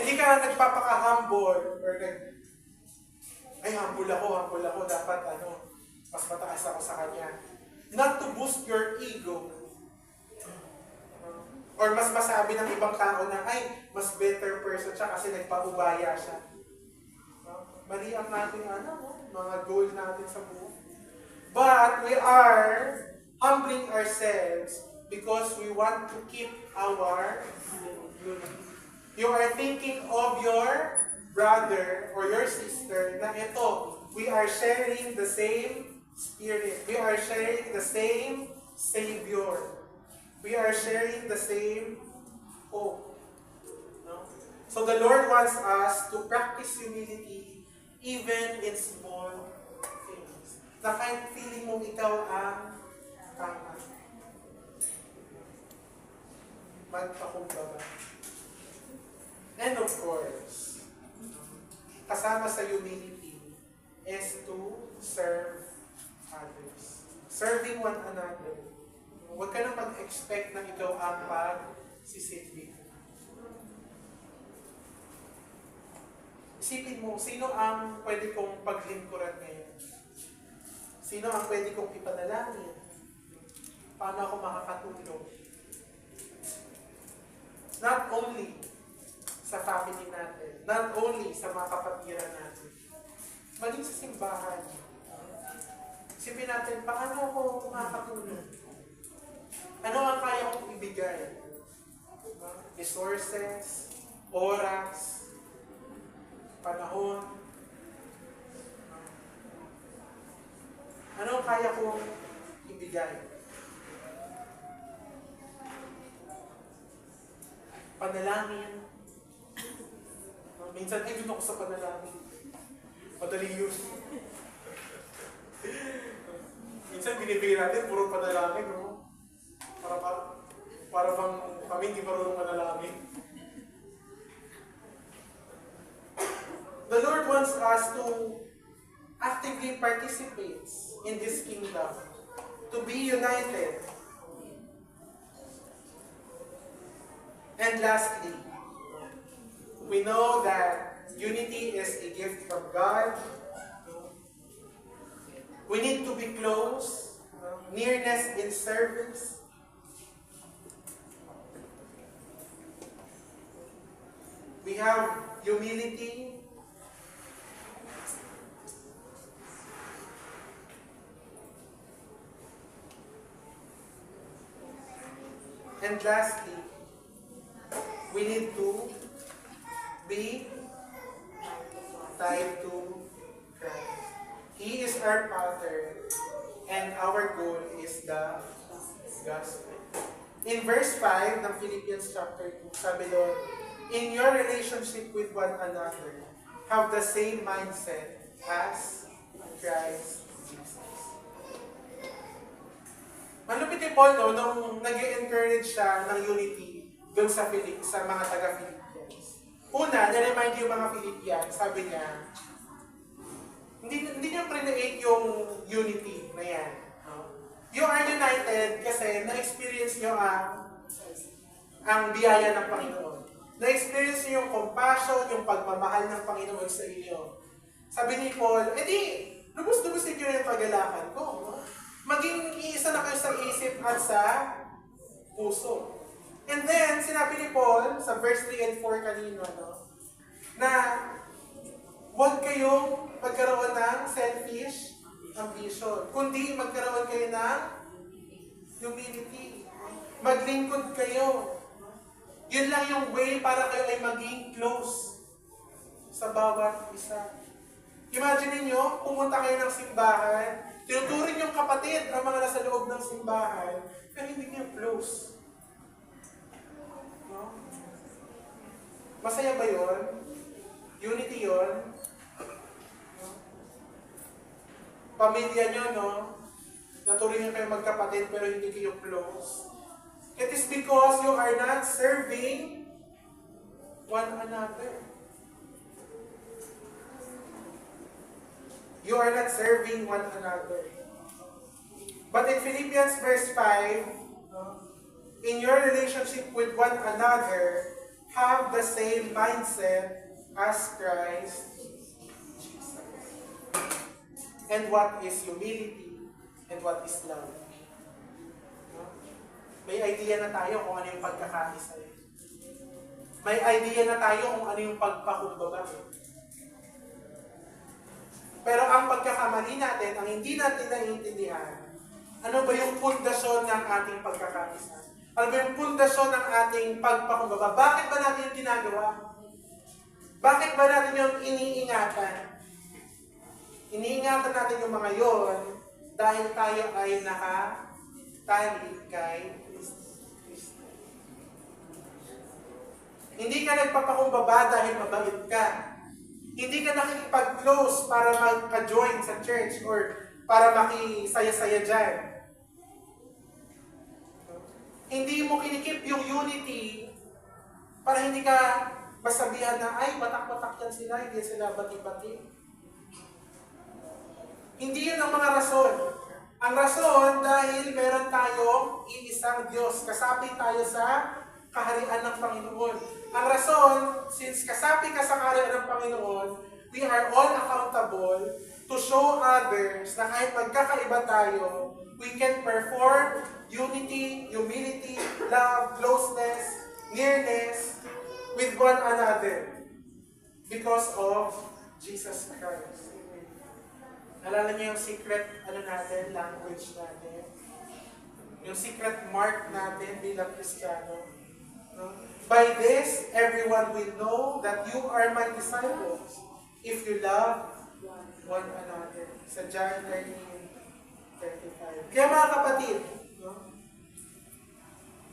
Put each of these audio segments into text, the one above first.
Hindi ka nagpapaka-humble or ay, humble ako, dapat mas mataas ako sa kanya. Not to boost your ego. Or mas masabi ng ibang tao na, ay, mas better person siya kasi nagpaubaya siya. Mali ang ating mga goal natin sa buhay. But we are humbling ourselves because we want to keep our unity. You are thinking of your brother or your sister na ito, we are sharing the same Spirit. We are sharing the same Savior. We are sharing the same hope. No? So the Lord wants us to practice humility even in small things. Na kahit feeling mong ikaw ang tama. Magpakumbaba. And of course, kasama sa humility is to serve others. Serving one another. Huwag ka na mag-expect na ikaw ang pag-sisipin. Isipin mo, sino ang pwede kong paglingkuran ngayon? Sino ang pwede kong ipanalangin? Paano ako makakatulong? Not only sa family natin, not only sa mga kapatiran natin, maging sa simbahan. Isipin natin, paano ako makakatulong? Ano ang kaya kong ibigay? Resources, oras, panahon. Ano ang kaya kong ibigay? Panalangin. Minsan, ay, dun ako sa panalangin. Madali yun. Minsan, binibigay natin, puro panalangin, no? Para bang kami hindi marunong manalangin. The Lord wants us to actively participate in this kingdom, to be united. And lastly, we know that unity is a gift from God. We need to be close, nearness in service. We have humility. And lastly, we need to be tied to Christ. He is our Father, and our goal is the gospel. In verse 5 ng Philippians chapter 2, sabi doon, in your relationship with one another, have the same mindset as Christ Jesus. Malupit ni Paul, no, nung nag-encourage siya ng unity doon sa mga taga-Philippians. Una, na-remind yung mga Philippians, sabi niya, hindi niya pre-create yung unity na yan. No? You are united kasi na-experience niyo ang biyaya ng Panginoon. Na-experience niyo yung compassion, yung pagmamahal ng Panginoon sa inyo. Sabi ni Paul, lubos-lubusin niyo yung kagalakan ko. No? Maging iisa na kayo sa isip at sa puso. And then, sinabi ni Paul sa verse 3 and 4 kanina, no, na huwag kayong magkaroon ng selfish ambition, kundi magkaroon kayo ng humility. Maglingkod kayo. Yun lang yung way para kayo ay maging close sa bawat isa. Imagine niyo, pumunta kayo ng simbahan, tinuturing yung kapatid ang mga nasa loob ng simbahan, pero hindi niyo close. No? Masaya ba yun? Unity yun? No? Pamilya nyo, no? Naturing nyo kayo magkapatid pero hindi kayo close. It is because you are not serving one another. You are not serving one another. But in Philippians verse 5, in your relationship with one another, have the same mindset as Christ Jesus. And what is humility and what is love? May idea na tayo kung ano yung pagkakaisa. May idea na tayo kung ano yung pagpakumbaba. Pero ang pagkakamali natin, ang hindi natin naiintindihan, ano ba yung pundasyon ng ating pagkakaisa? Ano ba yung pundasyon ng ating pagpakumbaba? Bakit ba natin yung ginagawa? Bakit ba natin yung iniingatan? Iniingatan natin yung mga yon dahil tayo ay nakatali kay Kristo. Hindi ka nagpapakumbaba dahil mabait ka. Hindi ka nakikipag-close para magka-join sa church or para makisaya-saya dyan. Hindi mo kinikip yung unity para hindi ka masabihan na, ay, batak-batak yan sila, hindi sila bati-bati. Hindi yun ang mga rason. Ang rason dahil meron tayong iisang Diyos. Kasapi tayo sa kaharian ng Panginoon. Ang rason, since kasapi ka sa kaharian ng Panginoon, we are all accountable to show others na kahit magkakaiba tayo, we can perform unity, humility, love, closeness, nearness with one another because of Jesus Christ. Alala niyo yung secret language natin? Yung secret mark natin bilang Kristiyano? No? By this, everyone will know that you are my disciples if you love one another. Sa John 13:35. Kaya mga kapatid, no?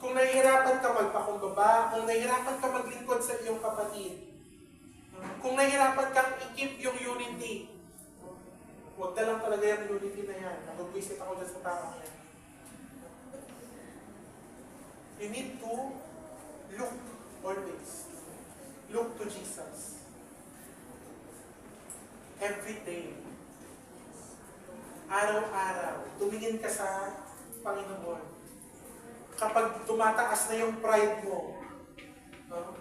Kung nahihirapan ka magpakumbaba, kung nahihirapan ka maglingkod sa iyong kapatid, kung nahihirapan kang i-keep yung unity, huwag na lang talaga yung unity na yan. Nag-visit ako dyan sa tama yan. You need to look always. Look to Jesus. Every day. Araw-araw. Tumingin ka sa Panginoon. Kapag tumataas na yung pride mo, no?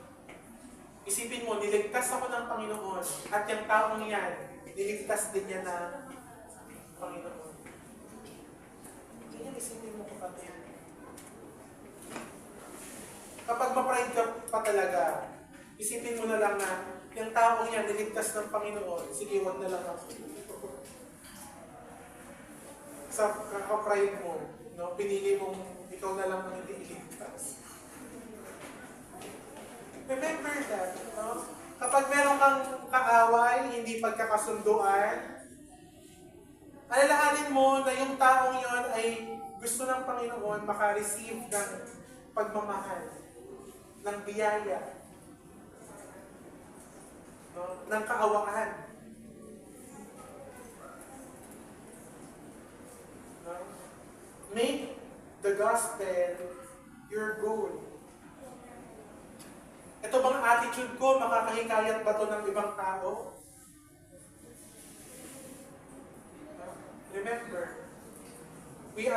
Isipin mo, niligtas ako ng Panginoon at yung taong yan, niligtas din niya na Panginoon. Hindi yan isipin mo kapatid. Kapag ma-pride ka pa talaga, isipin mo na lang na yung taong yan, niligtas ng Panginoon, sige, wag na lang ako. Sa kaka-pride mo, no, pinili mong ikaw na lang ang hindi iligtas. Remember that, no? Kapag meron kang kaaway, hindi pagkakasunduan, alalahanin mo na yung taong yon ay gusto ng Panginoon maka-receive ng pagmamahal, ng biyaya, no? Ng kaawaan. No? Make the gospel your goal. Ito bang attitude ko, makakahikayat ba ito ng ibang tao? Remember, we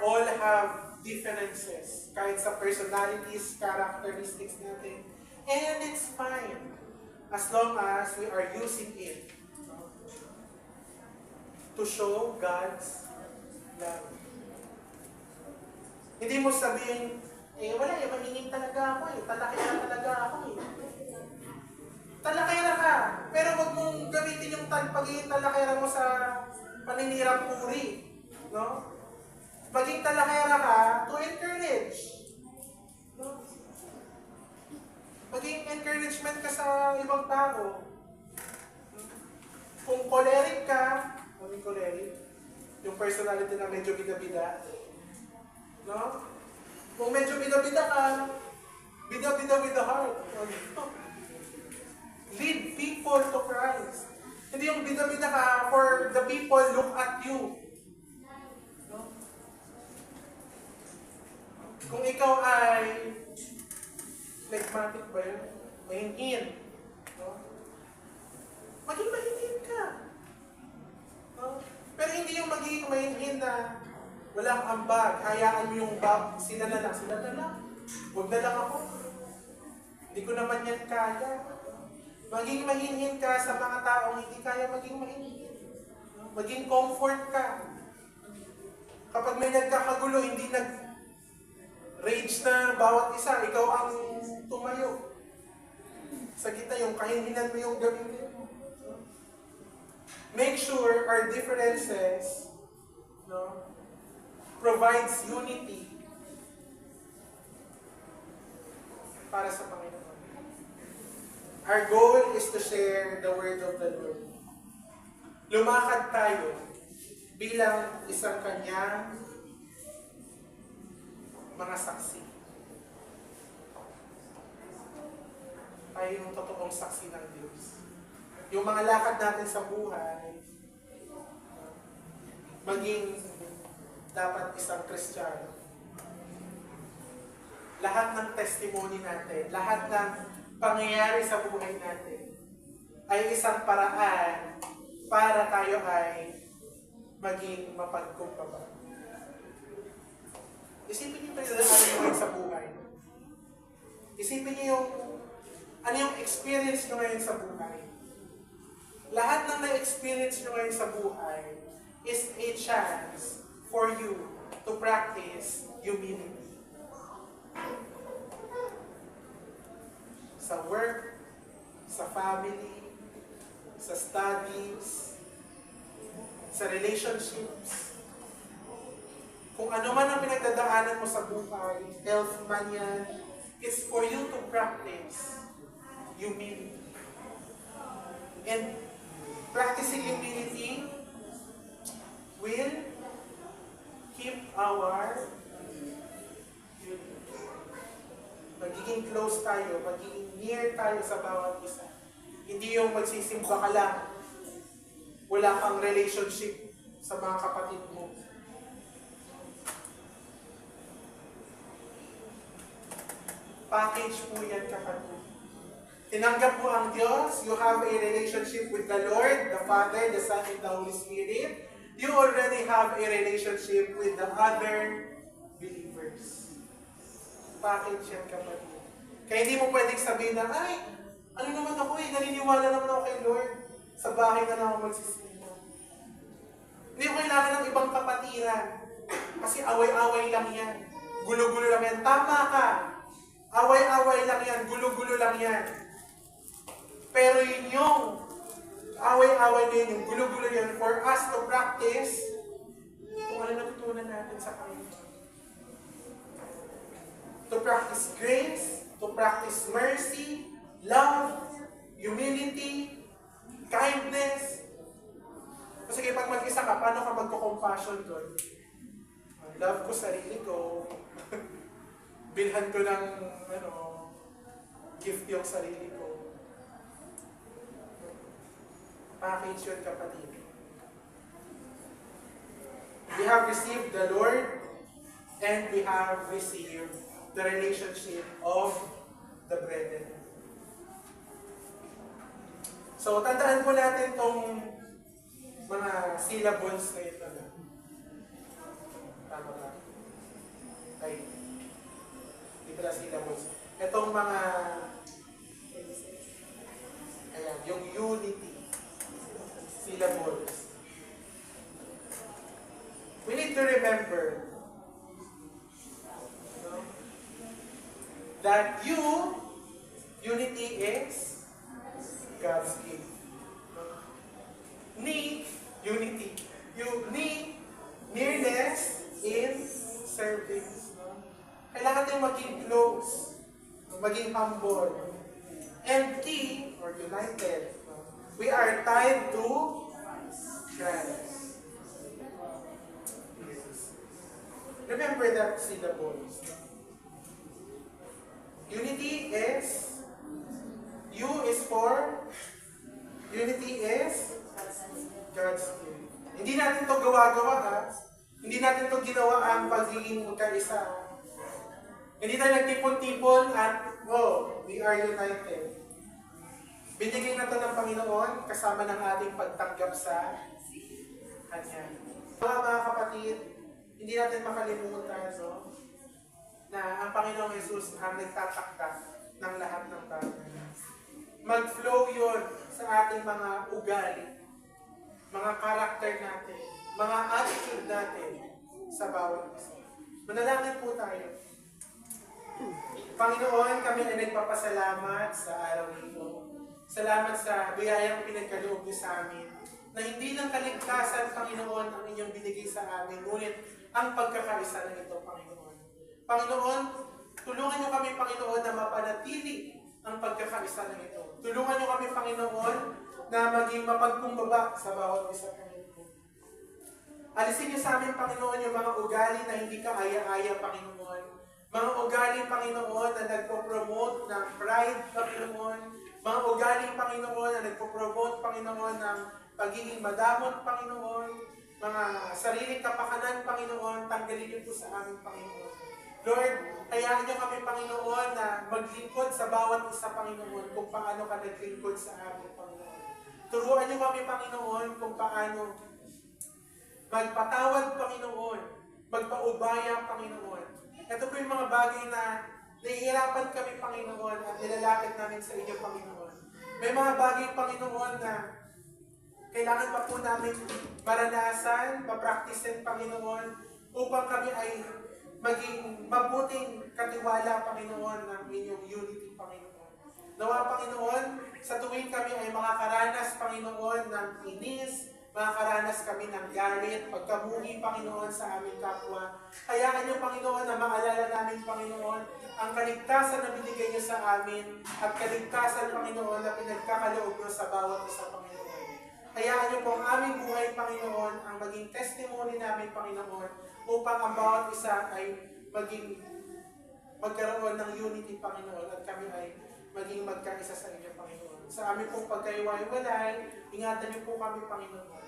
all have differences, kahit sa personalities, characteristics natin. And it's fine, as long as we are using it to show God's love. Hindi mo sabihin, wala, maningin talaga ako talakera talaga ako Talakera ka, pero wag mong gamitin yung pagiging talakera mo sa paninirang puri. No? Maging talakera ka to encourage. No? Maging encouragement ka sa ibang tao. Kung choleric ka, yung personality na medyo bida-bida. No? Kung medyo bida-bida ka, bida-bida with the heart. Lead people to Christ. Hindi yung bida-bida ka for the people look at you. No? Kung ikaw ay phlegmatic ba yun? Mahinhin. No? Maging mahinhin ka. No? Pero hindi yung magiging mahinhin na walang ambag, hayaan mo yung bag, sila na lang. Huwag na lang ako. Hindi ko naman yan kaya. Maging mahinhin ka sa mga taong hindi kaya maging mahinhin. Maging comfort ka. Kapag may nagkakagulo, hindi nag-rage na bawat isa, ikaw ang tumayo. Sa gitna yung kahinhinan mo yung gamitin mo. Make sure our differences provides unity para sa Panginoon. Our goal is to share the word of the Lord. Lumakad tayo bilang isang kanyang mga saksi. Tayo yung totoong saksi ng Diyos. Yung mga lakad natin sa buhay, maging dapat isang Kristiyano. Lahat ng testimony natin, lahat ng pangyayari sa buhay natin, ay isang paraan para tayo ay maging mapagkumbaba. Isipin niyo tayo ano ngayon sa buhay. Isipin niyo ano yung experience niyo ngayon sa buhay. Lahat ng na-experience niyo ngayon sa buhay is a chance for you to practice humility. Sa work, sa family, sa studies, sa relationships. Kung ano man ang pinagdadaanan mo sa buhay, health man yan, it's for you to practice humility. And practicing humility will keep our unity. Magiging close tayo, magiging near tayo sa bawat isa. Hindi yung magsisimba ka lang, wala kang relationship sa mga kapatid mo. Package po yan, kapatid. Tinanggap mo ang Diyos, you have a relationship with the Lord, the Father, the Son, and the Holy Spirit. You already have a relationship with the other believers. Package yan, kapatid. Kaya hindi mo pwedeng sabihin na, ay, ano naman ako naniniwala naman ako kay Lord. Sa bahay na lang ako magsisimba. Hindi ko kailangan ng ibang kapatiran. Kasi away-away lang yan. Gulo-gulo lang yan. Tama ka. Away-away lang yan. Gulo-gulo lang yan. Pero yun yung away-away na yun, yung gulo-gulo yan, for us to practice kung ano natutunan natin sa Panginoon. To practice grace, to practice mercy, love, humility, kindness. Kasi pag mag-isa ka, paano ka magko-compassion doon? Love ko sarili ko. Bilhan ko ng gift yung sarili ko. Package yun, kapatid. We have received the Lord and we have received the relationship of the brethren. So, tandaan po natin itong mga syllables na ito. Tama ba? Ay, hindi pala syllables. Itong mga, ayan, yung unity syllables. We need to remember that unity is God's gift. Unity. You need nearness in service. Kailangan tayong maging close, maging humble, and or united. We are tied to Christ. Remember that syllables. Unity is, U is for, unity is God's gift. Hindi natin to gawa-gawa, ha? Hindi natin to ginawa ang pagiging magkaisa. Hindi tayo nagtipon-tipon at, we are united. Binigay na to ng Panginoon kasama ng ating pagtanggap sa Kanya. Mga kapatid, hindi natin makalimutan, na ang Panginoong Jesus ang nagtatakda ng lahat ng bagay. Mag-flow yun sa ating mga ugali, mga karakter natin, mga attitude natin sa bawat isa. Manalangin po tayo. Panginoon, kami ay nagpapasalamat sa araw nito. Salamat sa biyayang pinagkaloob niyo sa amin, na hindi lang kaligtasan, Panginoon, ang inyong binigay sa amin, ngunit ang pagkakaisa na ito, Panginoon. Panginoon, tulungan niyo kami, Panginoon, na mapanatili ang pagkakaisa na ito. Tulungan niyo kami, Panginoon, na maging mapagkumbaba sa bawat isa, Panginoon. Alisin niyo sa amin, Panginoon, yung mga ugali na hindi ka aya-aya, Panginoon. Mga ugali, Panginoon, na nagpo-promote ng pride, Panginoon. Mga ugali, Panginoon, na nagpo-promote, Panginoon, ng pagiging madamot, Panginoon. Mga sariling kapakanan, Panginoon, tanggalin niyo po sa amin, Panginoon. Lord, hayaan niyo kami, Panginoon, na maglingkod sa bawat isa, Panginoon, kung paano ka naglingkod sa amin, Panginoon. Turuan niyo kami, Panginoon, kung paano magpatawad, Panginoon, magpaubaya, Panginoon. Ito po yung mga bagay na nahihirapan kami, Panginoon, at nilalapit namin sa inyo, Panginoon. May mga bagay, Panginoon, na kailangan pa po namin maranasan, mapraktisin, Panginoon, upang kami ay maging mabuting katiwala, Panginoon, ng inyong unity, Panginoon. Nawa, Panginoon, sa tuwing kami ay makakaranas, Panginoon, ng inis, makakaranas kami ng galit, pagkamuhi, Panginoon, sa aming kapwa. Hayaan niyo, Panginoon, na maalala namin, Panginoon, ang kaligtasan na binigay niyo sa amin at kaligtasan, Panginoon, na pinagkakaloob niyo sa bawat isa, Panginoon. Hayaan niyo po ang aming buhay, Panginoon, ang maging testimony namin, Panginoon, upang ang bawat isa ay magkaroon ng unity, Panginoon, at kami ay maging magkaisa sa inyo, Panginoon. Sa aming pong pagkaiwalay, ingatan niyo po kami, Panginoon.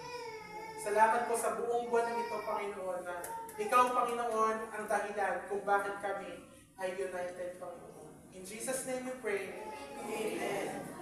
Salamat po sa buong buwan ng ito, Panginoon, na ikaw, Panginoon, ang dahilan kung bakit kami ay united, Panginoon. In Jesus' name we pray. Amen.